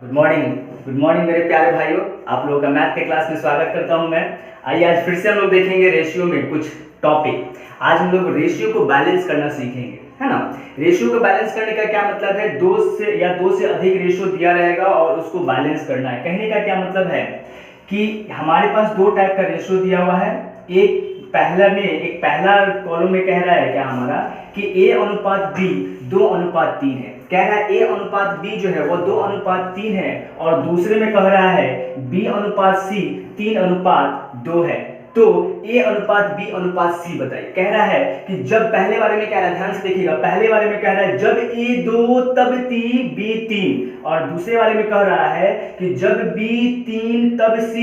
Good morning मेरे प्यारे भाइयों। आप लोगों का मैथ के क्लास में स्वागत करता हूं मैं। आइए आज फिर से हम लोग देखेंगे रेशियो में कुछ टॉपिक। आज हम लोग रेशियो को बैलेंस करना सीखेंगे, है ना। रेशियो को बैलेंस करने का क्या मतलब है, दो से अधिक रेशियो दिया रहेगा और उसको बैलेंस करना है। कहने का क्या मतलब है कि हमारे पास दो टाइप का रेशियो दिया हुआ है। एक पहला कॉलम में कह रहा है क्या हमारा कि a अनुपात b 2:3 है। कह रहा है a अनुपात b जो है वो 2:3 है और दूसरे में कह रहा है b अनुपात c 3:2 है। तो a अनुपात b अनुपात c बताइए। कह रहा है कि जब पहले वाले में कह रहा है, ध्यान से देखिएगा, पहले वाले में कह रहा है जब a 2 तब b 3 और दूसरे वाले में कह रहा है कि जब b 3 तब c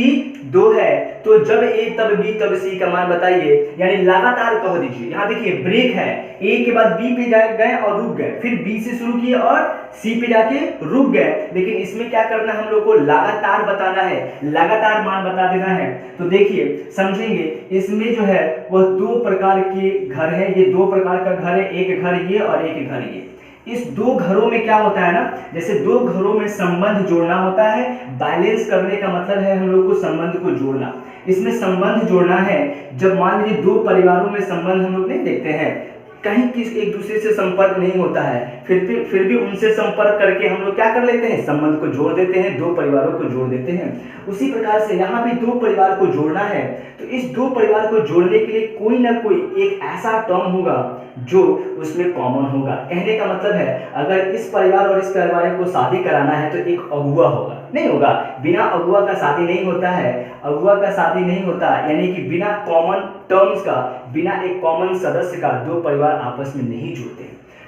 2 है। तो जब a तब b तब c का मान बताइए, यानी लगातार कह दीजिए। यहाँ देखिए ब्रेक है, a के बाद b पे गए और रुक गए, फिर b से शुरू किए और c पे जाके रुक गए। लेकिन इसमें क्या करना है, हम लोग को लगातार बताना है, लगातार मान बता देना है। तो देखिए समझेंगे, इसमें जो है वह दो प्रकार के घर है। ये दो प्रकार का घर है, एक घर ये और एक घर ये। इस दो घरों में क्या होता है ना, जैसे दो घरों में संबंध जोड़ना होता है। बैलेंस करने का मतलब है हम लोग को संबंध को जोड़ना। इसमें संबंध जोड़ना है जब मान लीजिए दो परिवारों में संबंध हम लोग नहीं देखते हैं, कहीं किस एक दूसरे से संपर्क नहीं होता है, फिर भी उनसे संपर्क करके हम लोग क्या कर लेते हैं, संबंध को जोड़ देते हैं, दो परिवारों को जोड़ देते हैं। उसी प्रकार से यहाँ भी दो परिवार को जोड़ना है। तो इस दो परिवार को जोड़ने के लिए कोई ना कोई एक ऐसा टर्म होगा जो उसमें कॉमन होगा। कहने का मतलब है अगर इस परिवार और इस परिवार को शादी कराना है तो एक अगुआ होगा, नहीं होगा। बिना अगुआ का शादी नहीं होता है, अगुआ का शादी नहीं होता, यानी कि बिना कॉमन टर्म्स का, बिना एक कॉमन सदस्य का दो परिवार आपस में नहीं जुड़ते।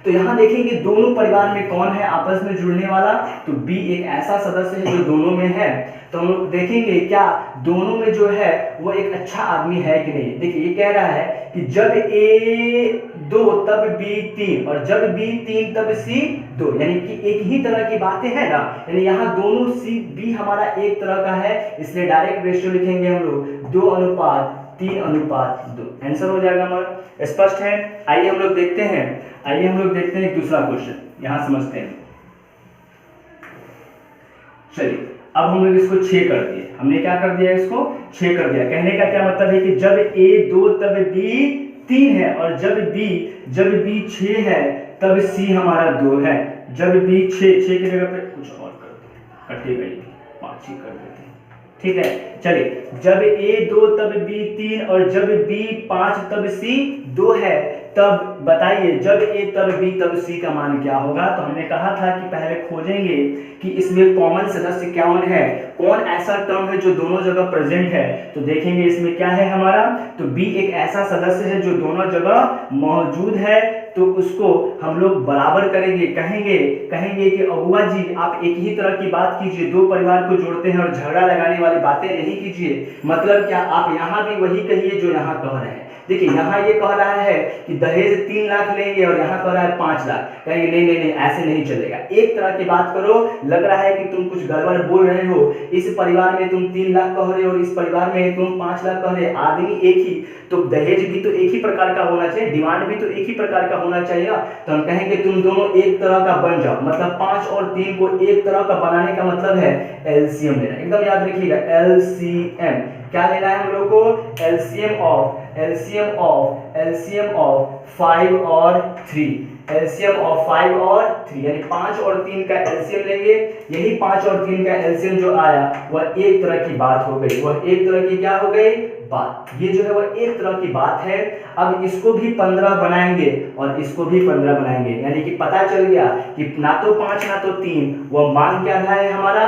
तो यहाँ देखेंगे दोनों परिवार में कौन है आपस में जुड़ने वाला, तो B एक ऐसा सदस्य है जो दोनों में है। तो हम लोग देखेंगे क्या दोनों में जो है वो एक अच्छा आदमी है कि नहीं। देखिए ये कह रहा है कि जब A 2 तब B 3 और जब B 3 तब C 2, यानी कि एक ही तरह की बातें हैं ना। यानी यहाँ दोनों C B हमारा एक तरह का है, इसलिए डायरेक्ट रेशियो लिखेंगे हम लोग 2:3:2। आंसर हो जाएगा हमारा। स्पष्ट है। आइए हम लोग देखते हैं एक दूसरा क्वेश्चन यहाँ समझते हैं। चलिए अब हम लोग इसको 6 कर दिए। हमने क्या कर दिया, इसको 6 कर दिया। कहने का क्या मतलब है कि जब A 2 तब B 3 है और जब B 6 है तब C हमारा 2 है। जब B 6 की जगह पे कुछ और कर दो, कटेगा ये 5 ही कर देते हैं, ठीक है। चलिए जब A 2 तब B 3 और जब B 5 तब C 2 है, तब बताइए जब A तब B तब C का मान क्या होगा। तो हमने कहा था कि पहले खोजेंगे कि इसमें कॉमन सदस्य कौन है, कौन ऐसा टर्म है जो दोनों जगह प्रेजेंट है। तो देखेंगे इसमें क्या है हमारा, तो B एक ऐसा सदस्य है जो दोनों जगह मौजूद है। तो उसको हम लोग बराबर करेंगे, कहेंगे कि अगुआ जी आप एक ही तरह की बात कीजिए, दो परिवार को जोड़ते हैं और झगड़ा लगाने वाली बातें नहीं कीजिए। मतलब क्या, आप यहाँ भी वही कहिए जो यहाँ कह रहे हैं। देखिए यहाँ ये कह रहा है कि दहेज 3 लाख लेंगे और यहाँ कह रहा है 5 लाख। कहेंगे नहीं ऐसे नहीं चलेगा, एक तरह की बात करो। लग रहा है कि तुम कुछ गड़बड़ बोल रहे हो, इस परिवार में तुम 3 लाख कह रहे हो और इस परिवार में तुम 5 लाख कह रहे हो। आदमी एक ही, तो दहेज भी तो एक ही प्रकार का होना चाहिए, डिमांड भी तो एक ही प्रकार का होना चाहिए। तो हम कहेंगे तुम दोनों एक तरह का बन जाओ। मतलब 5 और 3 को एक तरह का बनाने का मतलब है एलसीएम लेना। एकदम याद रखिएगा, एलसीएम क्या लेना है हम लोग को, एलसीएम ऑफ 5 और 3, एलसीएम ऑफ 5 और 3, यानी 5 और 3 का एलसीएम लेंगे। यही 5 और 3 का एलसीएम जो आया वह एक तरह की बात हो गई, वह एक तरह की क्या हो गई बात। ये जो है वह एक तरह की बात है। अब इसको भी 15 बनाएंगे और इसको भी 15 बनाएंगे, यानी कि पता चल गया कि ना तो 5 ना तो 3, वह मान क्या रहा है हमारा,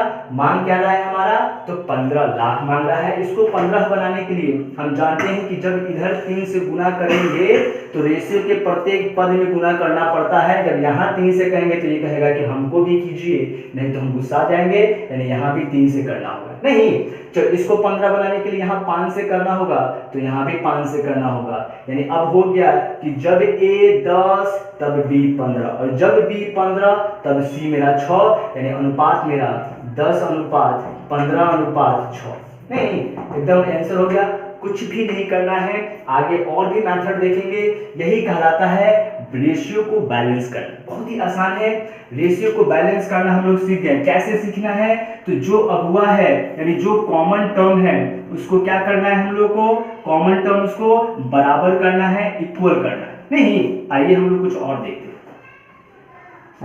तो 15 लाख मांग रहा है। इसको 15 बनाने के लिए हम जानते हैं कि जब इधर 3 से गुना करेंगे तो रेशियो के प्रत्येक पद में गुना करना पड़ता है। जब यहाँ 3 से कहेंगे तो ये कहेगा कि हमको भी कीजिए, नहीं तो हम गुस्सा जाएंगे, यानी यहाँ भी 3 से करना होगा। नहीं, चलो इसको 15 बनाने के लिए यहाँ 5 से करना होगा, तो यहाँ भी 5 से करना होगा। यानी अब हो गया कि जब A 10 तब B 15 और जब B 15 तब C मेरा 6, यानी अनुपात मेरा 10:15:6। नहीं, एकदम आंसर हो गया। कुछ भी नहीं करना है। आगे और भी मेथड देखेंगे, यही कहलाता है रेशियो को बैलेंस करना। बहुत ही आसान है, रेशियो को बैलेंस करना हम लोग सीख गए। कैसे सीखना है, तो जो अगुआ है यानी जो कॉमन टर्म है उसको क्या करना है, हम लोग को कॉमन टर्म्स को बराबर करना है, इक्वल करना है। नहीं, आइए हम लोग कुछ और देखते हैं।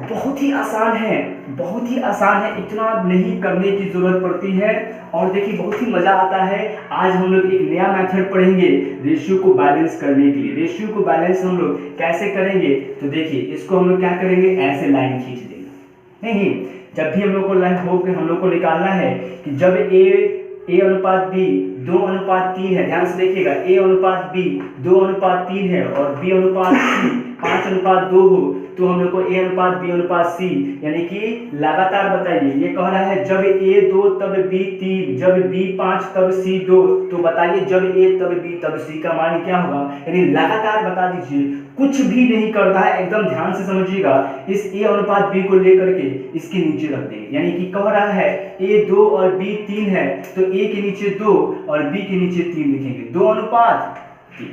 बहुत ही आसान है, बहुत ही आसान है, इतना नहीं करने की जरूरत पड़ती है। और देखिए बहुत ही मजा आता है। आज हम लोग एक नया मेथड पढ़ेंगे रेशियो को बैलेंस करने के लिए। रेशियो को बैलेंस हम लोग कैसे करेंगे, तो देखिए इसको हम लोग क्या करेंगे, ऐसे लाइन खींच देंगे। नहीं, जब भी हम लोग को लाइन हो हम लोग को निकालना है कि जब ए अनुपात बी 2:3 है, ध्यान से देखिएगा, ए अनुपात बी 2:3 है और बी अनुपात सी 5:2 हो, तो हम लोग को ए अनुपात बी अनुपात सी यानी कि लगातार बताइए। ये कह रहा है जब ए 2 तब बी 3, जब बी 5 तब सी 2, तो बताइए जब ए तब बी तब सी का मान क्या होगा, यानी लगातार बता दीजिए, कुछ भी नहीं करना है, एकदम ध्यान से समझिएगा। इस ए अनुपात बी को लेकर के इसके नीचे रख देंगे, यानी कि कह रहा है ए 2 और बी 3 है, तो ए के नीचे 2 और बी के नीचे 3 लिखेंगे, 2:3।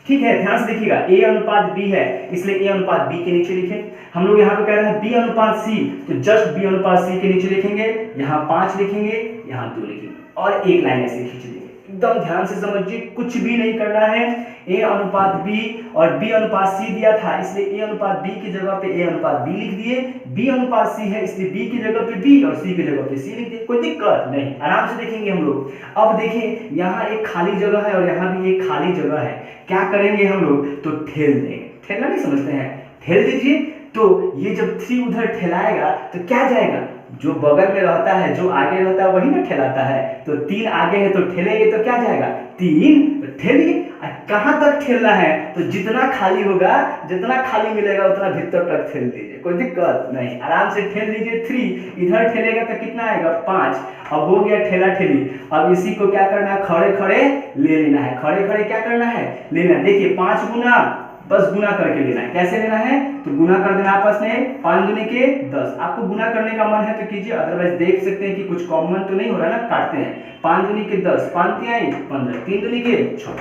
ठीक है, ध्यान से देखिएगा, ए अनुपात बी है इसलिए ए अनुपात बी के नीचे लिखें। हम लोग यहाँ पे कह रहे हैं बी अनुपात सी, तो जस्ट बी अनुपात सी के नीचे लिखेंगे, यहाँ 5 लिखेंगे, यहाँ 2 लिखेंगे और एक लाइन ऐसे खींच देंगे। एकदम ध्यान से समझिए, कुछ भी नहीं करना है। ए अनुपात बी और बी अनुपात सी दिया था इसलिए ए अनुपात बी की जगह पे ए अनुपात बी लिख दिए, बी अनुपात सी है इसलिए बी की जगह पे बी और सी की जगह पे सी लिख दिए, कोई दिक्कत नहीं, आराम से देखेंगे हम लोग। अब देखिए यहाँ एक खाली जगह है और यहाँ भी एक खाली जगह है, क्या करेंगे हम लोग, तो ठेल देंगे। ठेलना नहीं समझते हैं, ठेल दीजिए, तो ये जब 3 उधर ठेलाएगा तो क्या जाएगा, जो बगल में रहता है जो आगे रहता है वही ना ठेलाता है, तो 3 आगे है तो ठेलेंगे तो क्या जाएगा 3, तो ठेलिए। कहां तक ठेलना है, तो जितना खाली होगा, जितना खाली मिलेगा उतना भीतर तक ठेल दीजिए, कोई दिक्कत नहीं, आराम से ठेल दीजिए। 3 इधर ठेलेगा तो कितना आएगा 5। अब हो गया ठेला ठेली। अब इसी को क्या करना है, खड़े खड़े ले लेना है, खड़े खड़े क्या करना है, लेना है। देखिए 5 गुना, बस गुना करके लेना है। कैसे लेना है, तो गुना कर देना आपस में, 5 दूनी के 10। आपको गुना करने का मन है तो कीजिए, अदरवाइज देख सकते हैं कि कुछ कॉमन तो नहीं हो रहा ना, काटते हैं। 5 दूनी के 10, 5 तिहाई 15, 3 दूनी के 6।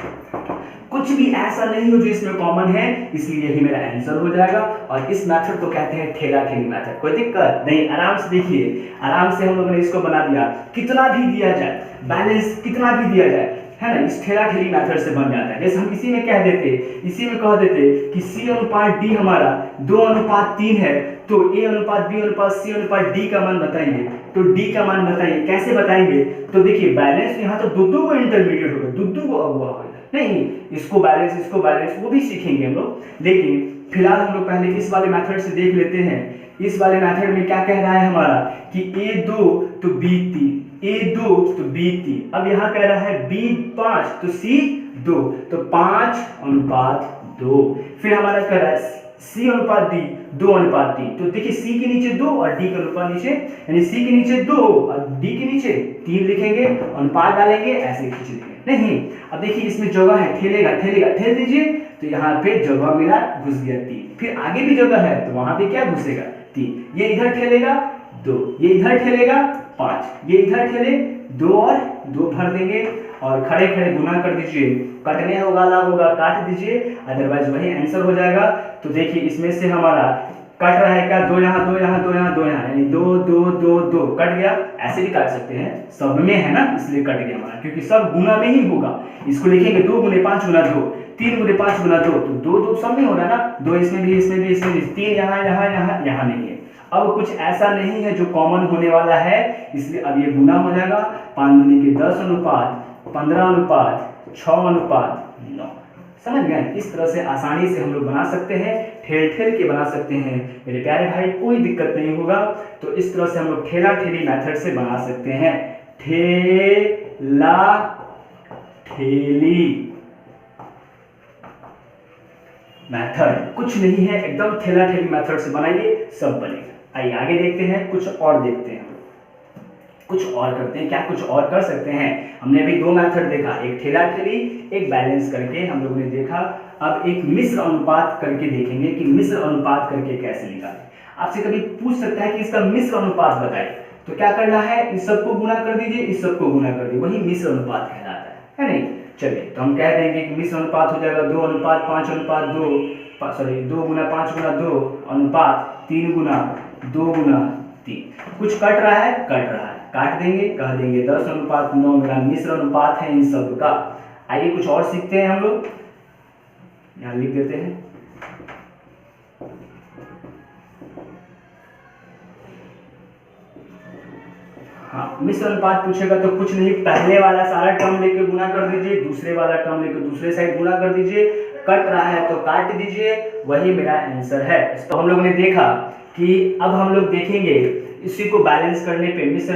कुछ भी ऐसा नहीं हो जो इसमें कॉमन है, इसलिए यही मेरा आंसर हो जाएगा। और इस मेथड को कहते हैं ठेला ठेली मेथड, कोई दिक्कत नहीं, आराम से देखिए, आराम से हम लोगों ने इसको बना दिया। कितना भी दिया जाए, बैलेंस कितना भी दिया जाए, है ना, इस ठेला ठेली मेथड से बन जाता है। जैसे हम इसी में कह देते, इसी में कह देते कि C अनुपात D हमारा 2:3 है, तो A अनुपात B अनुपात C अनुपात D का मान बताइए, तो D का मान बताइए। कैसे बताएंगे, तो देखिए बैलेंस यहाँ तो दो को इंटरमीडिएट होगा, दो को अगुआ होगा, नहीं इसको बैलेंस वो भी सीखेंगे हम लोग, लेकिन फिलहाल हम लोग पहले इस वाले मेथड से देख लेते हैं। इस वाले मेथड में क्या कह रहा है हमारा कि A2 तो B3, A2 तो B3। अब यहाँ कह रहा है B5 तो C2, तो 5:2। फिर हमारा कह रहा है C अनुपात D 2:3, तो देखिए C के नीचे 2 और D के अनुपात नीचे, यानी C के नीचे 2 और D के नीचे 3 लिखेंगे, अनुपात डालेंगे, ऐसे खींच देंगे। नहीं, अब देखिए इसमें जगह है, ठेलेगा ठेल दीजिए, तो यहाँ पे जगह मिला, घुस गया 3। फिर आगे भी जगह है तो वहां पे क्या घुसेगा 3। ये इधर ठेलेगा 2, ये इधर ठेलेगा 5, ये इधर ठेले 2 और 2 भर देंगे और खड़े खड़े गुना कर दीजिए, कटने वाला होगा काट दीजिए, अदरवाइज वही आंसर हो जाएगा। तो देखिए इसमें से हमारा कट रहा है क्या, 2 यहाँ 2 यहाँ 2 यहाँ 2 यहाँ, यानी 2 2 2 2 कट गया। ऐसे भी काट सकते हैं, सब में है ना इसलिए कट गया हमारा, क्योंकि सब गुना में ही होगा। इसको लिखेंगे 2 गुने 5 गुना 2, 3 गुने 5 गुना 2, तो 2 2 सब में हो रहा है ना, 2 इसमें भी 3 यहाँ नहीं है। अब कुछ ऐसा नहीं है जो कॉमन होने वाला है, इसलिए अब ये गुना हो जाएगा। 5 दूनी के 10 अनुपात 15 अनुपात 6 अनुपात 9। समझ गए, इस तरह से आसानी से हम लोग बना सकते हैं, ठेल के बना सकते हैं मेरे प्यारे भाई, कोई दिक्कत नहीं होगा। तो इस तरह से हम लोग ठेला ठेली मेथड से बना सकते हैं, ठेला ठेली मेथड। कुछ नहीं है, एकदम ठेला ठेली मेथड से बनाइए, सब बनेगा। आइए आगे देखते हैं, कुछ और देखते हैं, कुछ और करते हैं। क्या कुछ और कर सकते हैं, हमने अभी 2 मेथड देखा, एक ठेला ठेली, एक बैलेंस करके हम लोगों ने देखा। अब एक मिश्र अनुपात करके देखेंगे कि मिश्र अनुपात करके कैसे निकालें। आपसे कभी पूछ सकता है कि इसका मिश्र अनुपात बताइए, तो क्या करना है, इस सबको गुना कर दीजिए, इस सबको गुना कर दीजिए, वही मिश्र अनुपात कहलाता है नहीं। चलिए तो हम कह देंगे कि मिश्र अनुपात हो जाएगा 2 अनुपात 5 अनुपात 2, सॉरी 2 गुना 5 गुना 2 अनुपात 3 गुना 2 गुना 3। कुछ कट रहा है, काट देंगे, कह देंगे 10 अनुपात 9 मेरा मिश्र अनुपात है इन सब का। आइए कुछ और सीखते हैं हम लोग, यहाँ लिख देते हैं। हाँ, मिश्र अनुपात पूछेगा तो कुछ नहीं, पहले वाला सारा टर्म लेके गुना कर दीजिए, दूसरे वाला टर्म लेके दूसरे साइड गुना कर दीजिए, कट रहा है तो काट दीजिए, वही मेरा आंसर है। तो हम लोग ने देखा कि अब हम लोग देखेंगे इसी को बैलेंस करने पे मिश्र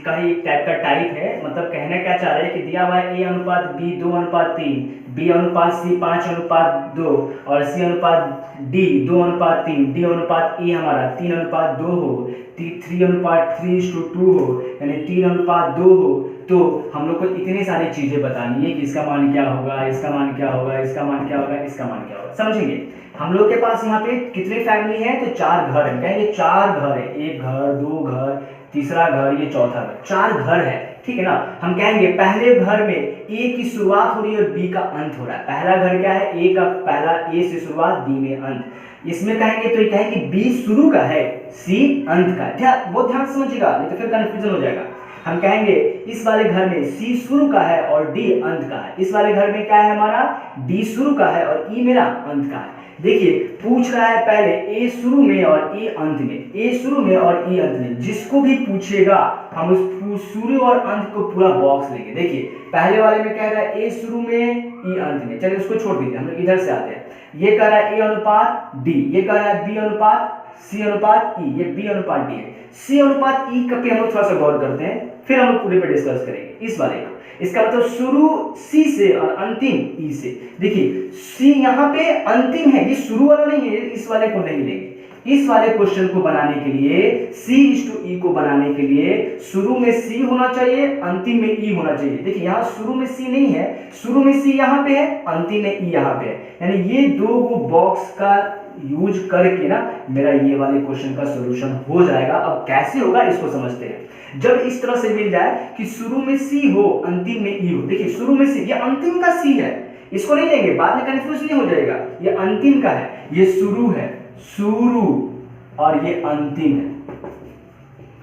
का ही एक टाइप का टाइप है, मतलब कहना क्या चाह रहे हैं कि दिया हुआ है ए अनुपात बी 2 अनुपात 3, बी अनुपात सी 5 अनुपात 2 और सी अनुपात डी 2 अनुपात 3, डी अनुपात ई हमारा 3 अनुपात 2 हो, 3 अनुपात 3:2 हो, यानी 3 अनुपात 2 हो। तो हम लोग को इतनी सारी चीजें बतानी है कि इसका मान क्या होगा, इसका मान क्या होगा, इसका मान क्या होगा, इसका मान क्या होगा, समझेंगे। हम लोग के पास यहाँ पे कितनी फैमिली है, तो 4 घर है, कहेंगे 4 घर है, एक घर, 2 घर, तीसरा घर, ये चौथा घर, 4 घर है, ठीक है ना। हम कहेंगे पहले घर में ए की शुरुआत हो रही है और बी का अंत हो रहा है। पहला घर क्या है, ए का पहला, ए से शुरुआत, बी में अंत। इसमें कहेंगे तो ये कहेंगे बी शुरू का है, सी अंत का है। बहुत ध्यान से समझिएगा, नहीं तो फिर कंफ्यूजन हो जाएगा। हम कहेंगे इस वाले घर में सी शुरू का है और डी अंत का है। इस वाले घर में क्या है हमारा, डी शुरू का है और ई मेरा अंत का है। देखिए पूछ रहा है पहले ए शुरू में और ई अंत में, ए शुरू में और ई अंत में। जिसको भी पूछेगा हम उस शुरू और अंत को पूरा बॉक्स लेंगे। देखिए पहले वाले में कह रहा है ए शुरू में ई अंत में, चलिए उसको छोड़ दीजिए, हम लोग इधर से आते हैं। ये कह रहा है ए अनुपात डी, ये कह रहा है बी अनुपात सी अनुपात ई, ये बी अनुपात डी है। सी अनुपात ई का पे हम लोग थोड़ा सा गौर करते हैं, फिर हम लोग पूरे पे डिस्कस करेंगे इस वाले को। इसका मतलब शुरू सी से और अंतिम ई से। देखिए सी यहाँ पे अंतिम है, ये शुरू वाला नहीं है, इस वाले को नहीं लेंगे। इस वाले क्वेश्चन को बनाने के लिए C/E को बनाने के लिए शुरू में C होना चाहिए, अंतिम में E होना चाहिए। देखिए यहाँ शुरू में C नहीं है, शुरू में C यहाँ पे है, अंतिम में E यहाँ पे है, यानी ये दो बॉक्स का यूज करके ना मेरा ये वाले क्वेश्चन का सॉल्यूशन हो जाएगा। अब कैसे होगा इसको समझते हैं। जब इस तरह से मिल जाए कि शुरू में C हो, अंतिम में E हो। देखिए शुरू में C, ये अंतिम का C है, इसको नहीं लेंगे, बाद में कंफ्यूज नहीं हो जाएगा। ये अंतिम का है, ये शुरू है, शुरू और ये अंतिम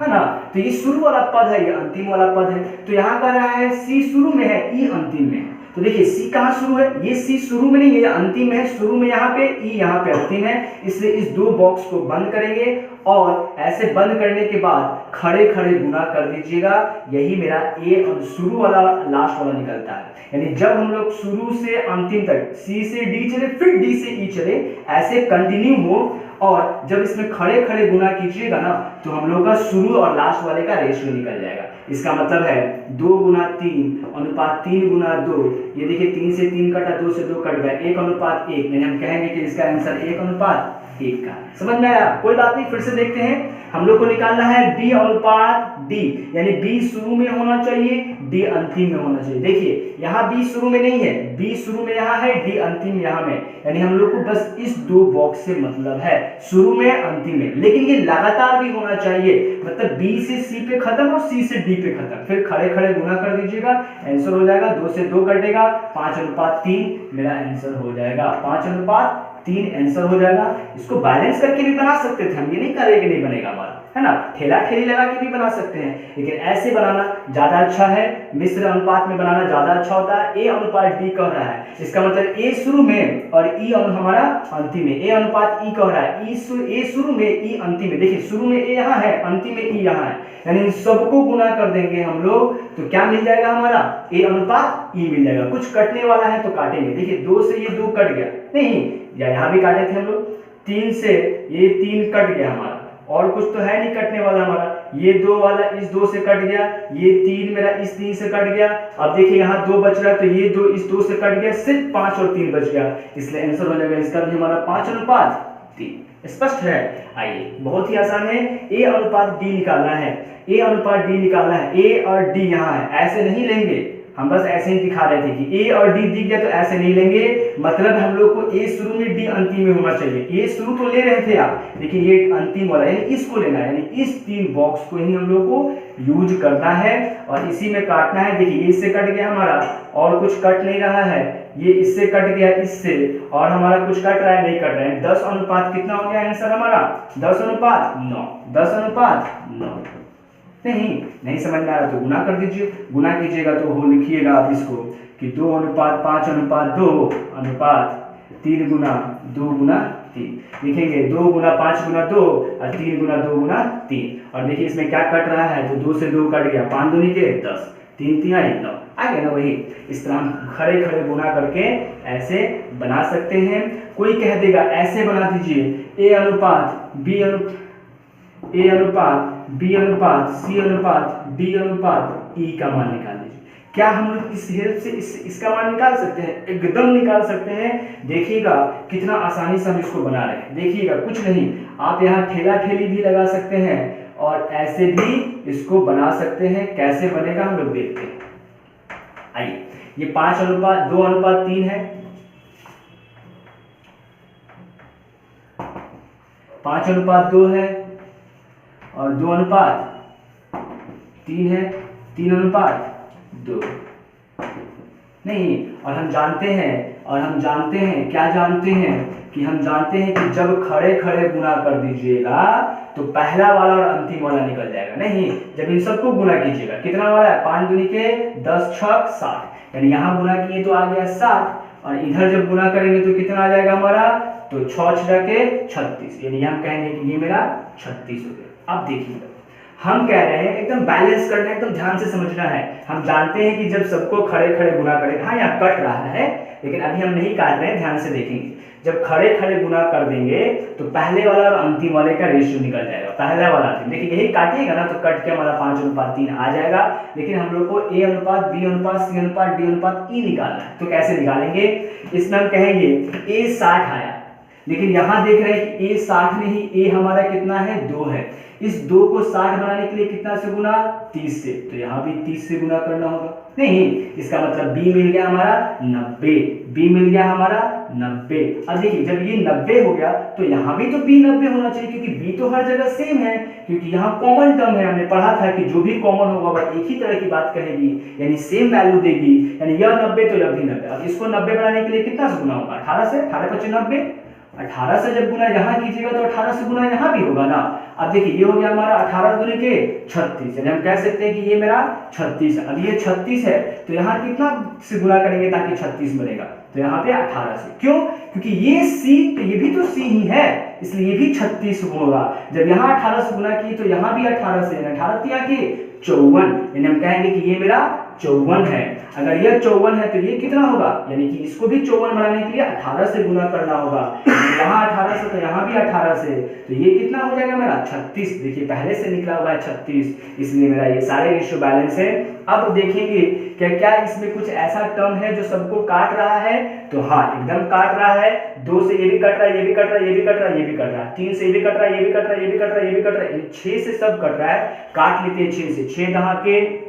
है ना। तो ये शुरू वाला पद है, ये अंतिम वाला पद है। तो यहाँ कर रहा है C शुरू में है, E अंतिम में है। तो देखिए C कहाँ शुरू है, ये C शुरू में नहीं है, ये अंतिम में है। शुरू में यहाँ पे, E यहाँ पे अंतिम है। इसलिए इस दो बॉक्स को बंद करेंगे और ऐसे बंद करने के बाद खड़े खड़े गुना कर दीजिएगा। यही मेरा A और शुरू वाला लास्ट वाला निकलता है। यानी जब हम लोग शुरू से अंतिम तक C से D चले, फिर D से E चले, ऐसे कंटिन्यू हो, और जब इसमें खड़े खड़े गुना कीजिएगा ना तो हम लोग का शुरू और लास्ट वाले का रेशियो निकल जाएगा। इसका मतलब है 2 गुना 3 अनुपात 3 गुना 2। ये देखिए 3 से 3 कटा, 2 से 2 कट गया, 1 अनुपात 1, यानी हम कहेंगे कि इसका आंसर 1 अनुपात 1 का। समझ में आया? कोई बात नहीं, फिर से देखते हैं। हम लोग को निकालना है B अनुपात D, यानी B शुरू में होना चाहिए, D अंतिम में होना चाहिए। देखिए यहाँ B शुरू में नहीं है, B शुरू में यहाँ है, D अंतिम यहाँ में, यानी हम लोग को बस इस दो बॉक्स से मतलब है, शुरू में अंतिम में। लेकिन ये लगातार भी होना चाहिए, मतलब B से C पे खत्म और C से D पे खत्म। फिर खड़े खड़े गुना कर दीजिएगा, आंसर हो जाएगा। 2 से 2 कटेगा, 5 अनुपात 3 मेरा आंसर हो जाएगा। 5 अनुपात 3 आंसर हो जाएगा। इसको बैलेंस करके भी बना सकते थे हम, ये नहीं कर रहे कि नहीं बनेगा हमारा, है ना। ठेला ठेली लगा के भी बना सकते हैं, लेकिन ऐसे बनाना ज्यादा अच्छा है। मिश्र अनुपात में बनाना ज्यादा अच्छा होता है। A अनुपात D कह रहा है, इसका मतलब A शुरू में और E हमारा अंतिम में। A अनुपात E कह रहा है, A शुरू में, E अंतिम में। देखिए शुरू में A यहाँ है, अंतिम में E यहाँ है, यानी इन सबको गुना कर देंगे हम लोग तो क्या मिल जाएगा हमारा, A अनुपात E मिल जाएगा। कुछ कटने वाला है तो काटेंगे। देखिए 2 से ये 2 कट गया, नहीं या यहाँ भी काटे थे हम लोग। 3 से ये 3 कट गया हमारा, और कुछ तो है नहीं कटने वाला हमारा। ये 2 वाला इस 2 से कट गया, ये 3 मेरा इस 3 से कट गया। अब देखिए यहाँ 2 बच रहा है, तो ये 2 इस 2 से कट गया, सिर्फ 5 और 3 बच गया। इसलिए आंसर हो जाएगा इसका भी हमारा 5 अनुपात 3। स्पष्ट है? आइए बहुत ही आसान है। A अनुपात D निकालना है, A अनुपात D निकालना है। A और D यहाँ है, ऐसे नहीं लेंगे, हम बस ऐसे ही दिखा रहे थे कि A और D दिख गया तो ऐसे नहीं लेंगे। मतलब हम लोग को A शुरू में, D अंतिम में होना चाहिए। A शुरू तो ले रहे थे आप, लेकिन ये अंतिम वाला, यानी इसको लेना है, यानी इस 3 बॉक्स को ही हम लोग को यूज करना है और इसी में काटना है। देखिए ये इससे कट गया हमारा और कुछ कट नहीं रहा है, ये इससे कट गया इससे और हमारा कुछ कट रहा है नहीं कट रहा है। 10 अनुपात कितना हो गया आंसर हमारा 10 अनुपात 9, 10 अनुपात 9। नहीं समझ में आ रहा तो गुना कर दीजिए, गुना कीजिएगा तो वो लिखिएगा आप इसको कि 2 अनुपात 5 अनुपात 2 अनुपात 3 गुना 2 गुना 3 लिखेंगे। 2 गुना 5 गुना 2 और 3 गुना 2 गुना 3। और देखिए इसमें क्या कट रहा है तो 2 से 2 कट गया, 5 दूनी के 10, 3 3 9 आ गया ना वही। इस तरह हम खड़े खड़े गुना करके ऐसे बना सकते हैं। कोई कह देगा ऐसे बना दीजिए, A अनुपात B अनुपात C अनुपात D अनुपात E का मान निकाल दीजिए। क्या हम लोग इस हेल्प से इसका मान निकाल सकते हैं? एकदम निकाल सकते हैं। देखिएगा कितना आसानी से हम इसको बना रहे हैं। देखिएगा कुछ नहीं, आप यहाँ ठेला ठेली भी लगा सकते हैं और ऐसे भी इसको बना सकते हैं। कैसे बनेगा हम लोग देखते हैं। आइए, ये 5 अनुपात 2 अनुपात 3 है, 5 अनुपात 2 है और 2 अनुपात 3 है, 3 अनुपात 2 नहीं। और हम जानते हैं क्या जानते हैं कि हम जानते हैं कि जब खड़े खड़े गुना कर दीजिएगा तो पहला वाला और अंतिम वाला निकल जाएगा। नहीं, जब इन सबको गुना कीजिएगा कितना वाला है 5 दूनी के 10 6 60, यानी यहाँ गुना किए तो आ गया 60 और इधर जब गुना करेंगे तो कितना आ जाएगा हमारा तो 6 6 के 36, यानी हम कहेंगे कि ये मेरा 36 हो गया। अब देखिएगा हम कह रहे हैं एकदम बैलेंस करना है, एकदम ध्यान से समझना है। हम जानते हैं कि जब सबको खड़े खड़े गुना करें, हाँ यहाँ कट रहा है लेकिन अभी हम नहीं काट रहे हैं, ध्यान से देखेंगे। जब खड़े खड़े गुना कर देंगे तो पहले वाला और अंतिम वाले का रेशियो निकल जाएगा, पहला वाला अंतिम। देखिए यही काटिएगा ना तो कट के हमारा 5 अनुपात 3 आ जाएगा। लेकिन हम लोग को A अनुपात B अनुपात C अनुपात D अनुपात E निकालना है। तो कैसे निकालेंगे? इसमें हम कहेंगे A 60 आया, लेकिन यहाँ देख रहे हैं कि A 60 नहीं, A हमारा कितना है 2 है। इस 2 को 60 बनाने के लिए कितना से गुना 30 से, तो यहाँ भी 30 से गुना करना होगा। नहीं, इसका मतलब B मिल गया हमारा 90, B मिल गया हमारा 90। अब देखिए जब ये 90 हो गया तो यहाँ भी तो B 90 होना चाहिए, क्योंकि B तो हर जगह सेम है, क्योंकि यहाँ कॉमन टर्म है। हमने पढ़ा था कि जो भी कॉमन होगा वह एक ही तरह की बात कहेगी, यानी सेम वैल्यू देगी। यानी यह 90 तो यह भी 90। अब इसको 90 बनाने के लिए कितना से गुना होगा 18 से, 18 × 5 90। 18 से जब गुना यहाँ कीजिएगा तो 18 से गुना यहाँ भी होगा ना। अब देखिए ये हो गया हमारा 18 दूनी के 36, यानी हम कह सकते हैं कि ये मेरा 36 है। अब ये 36 है तो यहाँ कितना से गुना करेंगे ताकि 36 बनेगा, तो यहाँ पे 18 से। क्यों? क्योंकि ये C तो ये भी तो C ही है, इसलिए ये भी 36 होगा। जब यहाँ 18 से गुना की तो यहाँ भी 18 से, 18 तिया के 54, यानी हम कहेंगे कि ये मेरा 54 है। अगर यह 54 है तो ये कितना होगा, यानी कि इसको भी 54 बनाने के लिए 18 से गुना करना होगा। यहाँ 18 से तो यहाँ भी 18 से, तो ये कितना हो जाएगा मेरा 36। देखिए पहले से निकला हुआ है 36, इसलिए मेरा ये सारे रेशियो बैलेंस है। अब देखेंगे कि क्या इसमें कुछ ऐसा टर्म है जो सबको काट रहा है, तो हाँ एकदम काट रहा है। 2 से ये भी कट रहा है, ये भी कट रहा है, ये भी कट रहा है, ये भी कट रहा है। 3 से ये भी कट रहा है, ये भी कट रहा है, ये भी कट रहा है, ये भी कट रहा है। 6 से सब कट रहा है, काट लेते हैं 6 से। 6 दहा के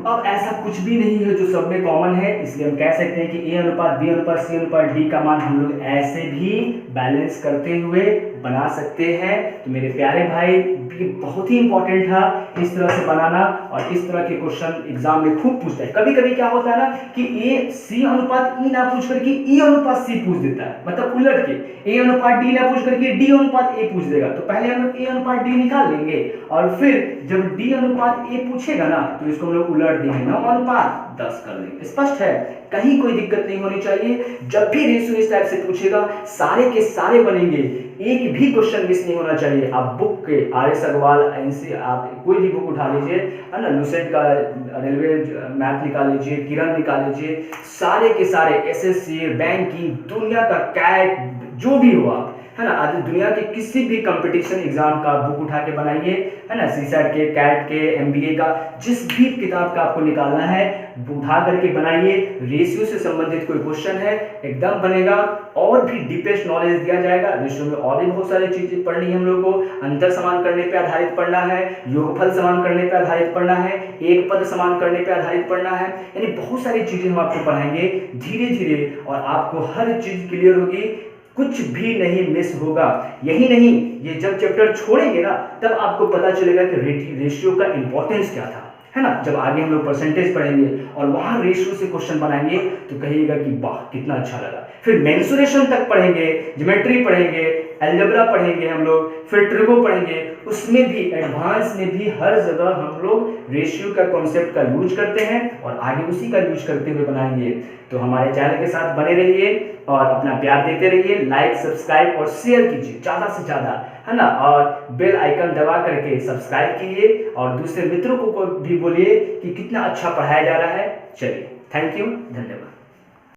अब ऐसा कुछ भी नहीं है जो सब में कॉमन है, इसलिए हम कह सकते हैं कि A अनुपात B अनुपात C अनुपात D का मान हम लोग ऐसे भी बैलेंस करते हुए बना सकते हैं। तो मेरे प्यारे भाई ये बहुत ही इंपॉर्टेंट था इस तरह से बनाना, और इस तरह के क्वेश्चन एग्जाम में खूब पूछता है। कभी कभी क्या होता है ना कि A C अनुपात E ना पूछ करके E अनुपात C पूछ देता है, मतलब उलट के A अनुपात D ना पूछ करके D अनुपात A पूछ देगा। तो पहले हम लोग A अनुपात D निकाल लेंगे और फिर जब D अनुपात A पूछेगा ना तो इसको हम लोग उलट देंगे, 9 अनुपात 10 कर देंगे। स्पष्ट है, कहीं कोई दिक्कत नहीं होनी चाहिए। जब भी रेशियो इस टाइप से पूछेगा सारे के सारे बनेंगे, एक भी क्वेश्चन मिस नहीं होना चाहिए। आप बुक के RS अग्रवाल एनसी आप कोई भी बुक उठा लीजिए, है ना, लूसेंट का रेलवे मैथ निकाल लीजिए, किरण निकाल लीजिए, सारे के सारे SSC बैंकिंग दुनिया का कैट जो भी हो आप, है ना। आज दुनिया के किसी भी कंपटीशन एग्जाम का बुक उठा के बनाइए, है ना, सीसेट के, कैट के, एमबीए का, जिस भी किताब का आपको निकालना है उठा करके बनाइए। रेशियो से संबंधित कोई क्वेश्चन है एकदम बनेगा, और भी डीपेस्ट नॉलेज दिया जाएगा। रेशियो में और भी बहुत सारी चीजें पढ़नी है हम लोग को। अंतर समान करने पे आधारित पढ़ना है, योगफल समान करने पे आधारित पढ़ना है, एक पद समान करने पे आधारित पढ़ना है, यानी बहुत सारी चीजें हम आपको पढ़ाएंगे धीरे धीरे, और आपको हर चीज क्लियर होगी, कुछ भी नहीं मिस होगा। यही नहीं, ये जब चैप्टर छोड़ेंगे ना तब आपको पता चलेगा कि रेशियो का इंपॉर्टेंस क्या था, है ना। जब आगे हम लोग परसेंटेज पढ़ेंगे और वहां रेशियो से क्वेश्चन बनाएंगे तो कहिएगा कि वाह कितना अच्छा लगा। फिर मेंसुरेशन तक पढ़ेंगे, ज्योमेट्री पढ़ेंगे, अलजेब्रा पढ़ेंगे हम लोग, फिर ट्रिगो पढ़ेंगे, उसमें भी एडवांस में भी हर जगह हम लोग रेशियो का कॉन्सेप्ट का यूज करते हैं और आगे उसी का यूज करते हुए बनाएंगे। तो हमारे चैनल के साथ बने रहिए और अपना प्यार देते रहिए। लाइक, सब्सक्राइब और शेयर कीजिए ज़्यादा से ज़्यादा, है ना, और बेल आइकन दबा करके सब्सक्राइब कीजिए और दूसरे मित्रों को भी बोलिए कि कितना अच्छा पढ़ाया जा रहा है। चलिए, थैंक यू, धन्यवाद।